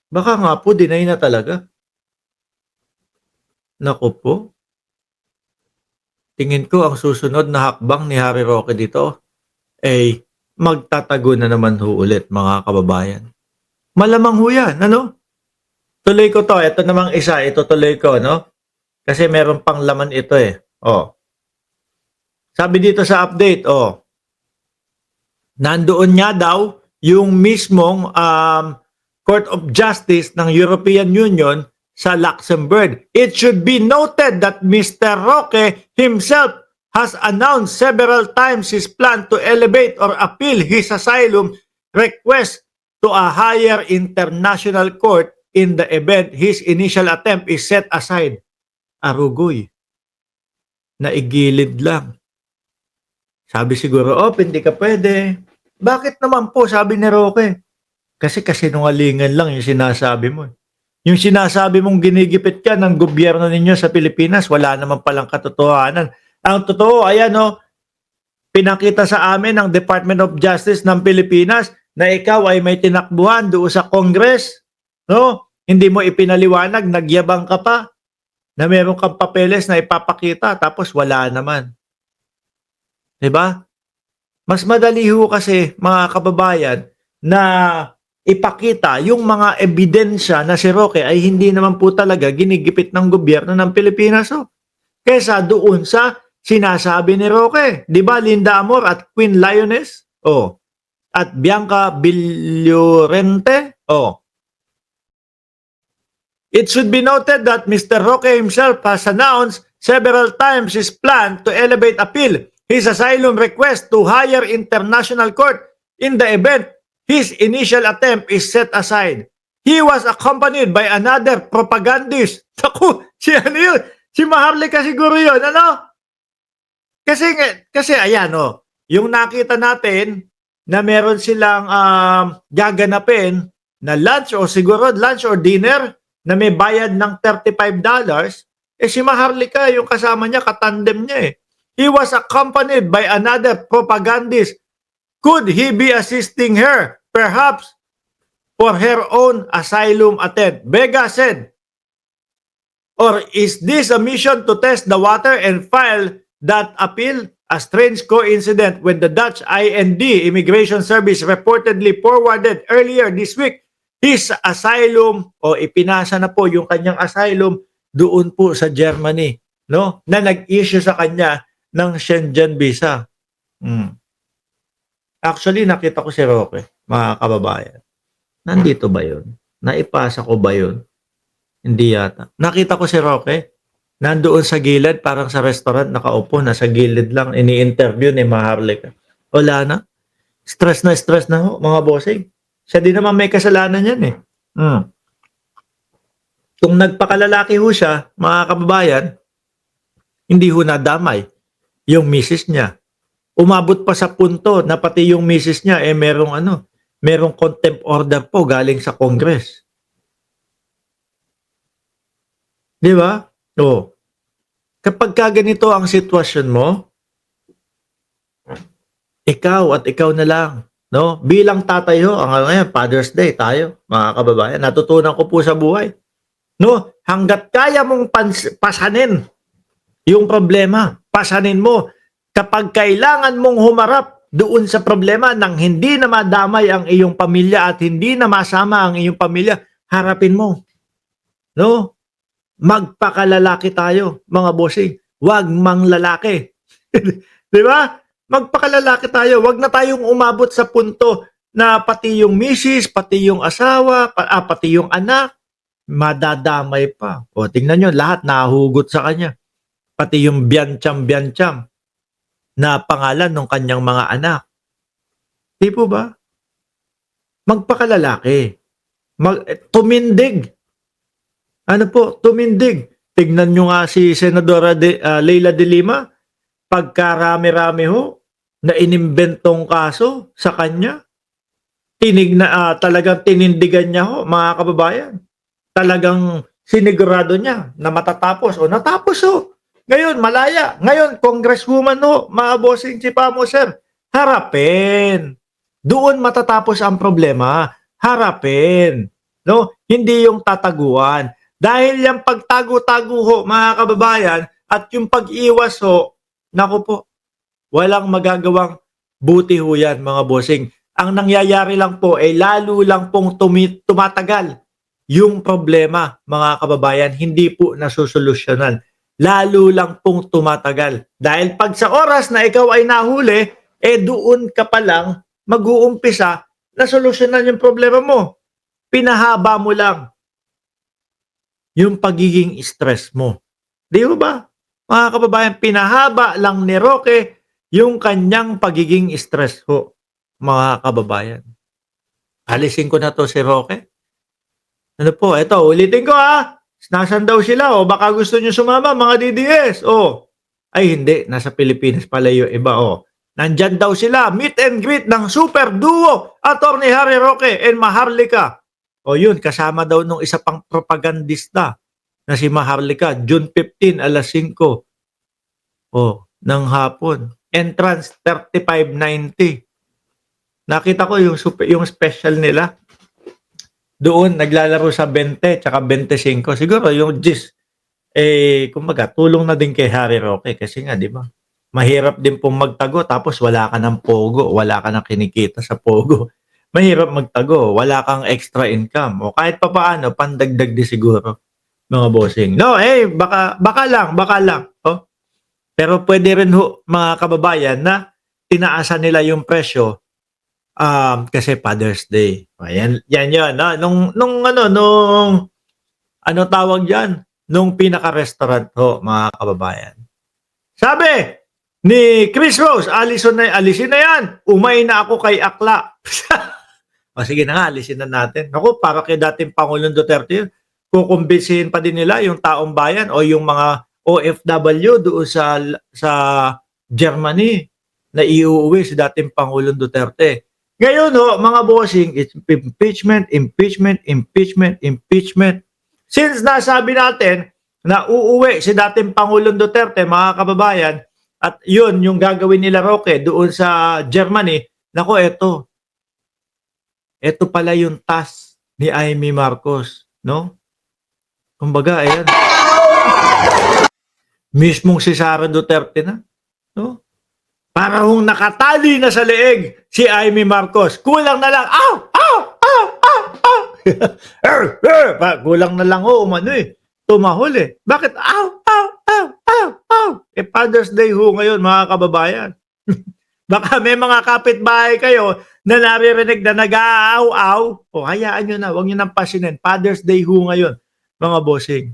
Baka nga po deny na talaga. Naku po. Tingin ko ang susunod na hakbang ni Harry Roque dito ay magtatago na naman ho ulit mga kababayan. Malamang ho yan, ano? Tuloy ko 'to, eto namang isa, itutuloy ko 'no, kasi meron pang laman ito, eh. Oh, sabi dito sa update, nandoon nga daw yung mismong, Court of Justice ng European Union sa Luxembourg. It should be noted that Mr. Roque himself has announced several times his plan to elevate or appeal his asylum request to a higher international court in the event his initial attempt is set aside. Arugoy, naigilid lang. Sabi siguro, hindi ka pwede. Bakit naman po, sabi ni Roque? Kasi kasinungalingan lang yung sinasabi mo. Yung sinasabi mong ginigipit ka ng gobyerno ninyo sa Pilipinas, wala naman palang katotohanan. Ang totoo, ayan pinakita sa amin ng Department of Justice ng Pilipinas na ikaw ay may tinakbuhan doon sa Congress, no? Hindi mo ipinaliwanag, nagyabang ka pa na meron kang papeles na ipapakita tapos wala naman. 'Di ba? Mas madali ho kasi mga kababayan na ipakita yung mga ebidensya na si Roque ay hindi naman po talaga ginigipit ng gobyerno ng Pilipinas kaysa doon sa sinasabi ni Roque. 'Di ba Linda Amor at Queen Lioness? At Bianca Villorente? It should be noted that Mr. Roque himself has announced several times his plan to elevate appeal his asylum request to higher international court in the event his initial attempt is set aside. He was accompanied by another propagandist. Naku, si ano yun? Si Maharlika siguro yun, ano? Kasi ayan yung nakita natin na meron silang gaganapin na lunch o siguro lunch or dinner na may bayad ng $35, si Maharlika, yung kasama niya, katandem niya eh. He was accompanied by another propagandist. Could he be assisting her, perhaps, for her own asylum attempt? Vega said, or is this a mission to test the water and file that appeal? A strange coincidence when the Dutch IND Immigration Service reportedly forwarded earlier this week his asylum ipinasa na po yung kanyang asylum doon po sa Germany, no? Na nag-issue sa kanya ng Schengen visa. Actually, nakita ko si Roque, mga kababayan. Nandito ba yun? Naipasa ko ba yun? Hindi yata. Nakita ko si Roque, nandoon sa gilid, parang sa restaurant, nakaupo, nasa gilid lang, ini-interview ni Maharlika. Wala na. Stress na ho, mga bossing. Siya din naman may kasalanan yan eh. Kung nagpakalalaki ho siya, mga kababayan, hindi ho nadamay yung misis niya. Umabot pa sa punto na pati yung misis niya merong contempt order po galing sa Congress. Di ba? Kapag ganito ang sitwasyon mo, ikaw at ikaw na lang, no? Bilang tatay ngayon, Father's Day tayo, mga kababayan, natutunan ko po sa buhay. No, hangga't kaya mong pasanin yung problema, pasanin mo. Kapag kailangan mong humarap doon sa problema nang hindi na madamay ang iyong pamilya at hindi na masama ang iyong pamilya, harapin mo. No? Magpakalalaki tayo, mga bossing. Huwag manglalaki. Di ba? Magpakalalaki tayo. Huwag na tayong umabot sa punto na pati yung misis, pati yung asawa, pati yung anak, madadamay pa. Tingnan nyo, lahat nahugot sa kanya. Pati yung biyancham na pangalan ng kanyang mga anak. Di po ba? Magpakalalaki. Tumindig. Tumindig. Tignan nyo nga si Senadora Leila de Lima, pagkarami-rami na inimbentong kaso sa kanya. Talagang tinindigan niya mga kababayan. Talagang sinigurado niya na matatapos. Natapos Ngayon, malaya. Ngayon, congresswoman mga bossing Chipamo, sir. Harapin. Doon matatapos ang problema. Harapin. no? Hindi yung tataguan. Dahil yung pagtago-tago ho, mga kababayan, at yung pag-iwas ho, naku po, walang magagawang buti ho yan, mga bossing. Ang nangyayari lang po ay lalo lang pong tumatagal yung problema, mga kababayan, hindi po nasusolusyonan. Lalo lang pong tumatagal. Dahil pag sa oras na ikaw ay nahuli, doon ka pa lang mag-uumpisa na solusyonan yung problema mo. Pinahaba mo lang yung pagiging stress mo. Di ba? Mga kababayan, pinahaba lang ni Roque yung kanyang pagiging stress ho, mga kababayan. Alisin ko na to si Roque. Ano po, eto, ulitin ko ha. Nasaan daw sila? O baka gusto nyo sumama, mga DDS. O, ay hindi, nasa Pilipinas pala yung iba. O, nandyan daw sila, meet and greet ng super duo, Attorney Harry Roque and Maharlika. O yun, kasama daw nung isa pang propagandista na si Maharlika, June 15, alas 5. O, ng hapon. Entrance 3590. Nakita ko yung special nila. Doon naglalaro sa 20 tsaka 25. Siguro yung GIS kumbaga tulong na din kay Harry Roque kasi nga 'di ba? Mahirap din pong magtago tapos wala ka ng pogo, wala ka ng kinikita sa pogo. Mahirap magtago, wala kang extra income o kahit papaano pandagdag din siguro mga bossing. No, baka lang. Oh. Pero pwede rin ho mga kababayan na tinaasan nila yung presyo kasi Father's Day. Ayan, yan yun. No? Nung ano tawag dyan? Nung pinaka-restaurant ho, mga kababayan. Sabi ni Chris Rose, alisin na yan. Umay na ako kay Akla. O sige na nga, alisin na natin. Naku, para kay dating Pangulong Duterte, kukumbinsihin pa din nila yung taong bayan o yung mga OFW doon sa Germany na iuuwi si dating Pangulong Duterte. Ngayon ho, mga bossing, it's impeachment. Since nasabi natin na uuwi si dating Pangulong Duterte, mga kababayan, at yun yung gagawin nila Roque doon sa Germany, nako eto. Ito pala yung task ni Amy Marcos, no? Kumbaga, ayan. Mismong si Sara Duterte na, no? Para hong nakatali na sa leeg si Amy Marcos. Kulang na lang, kulang na lang umano tumahol Bakit? Father's Day ho ngayon, mga kababayan. Baka may mga kapitbahay kayo na naririnig na nag-aaw-aw. O hayaan nyo na, huwag nyo nang pasinin. Father's Day ho ngayon, mga bossing.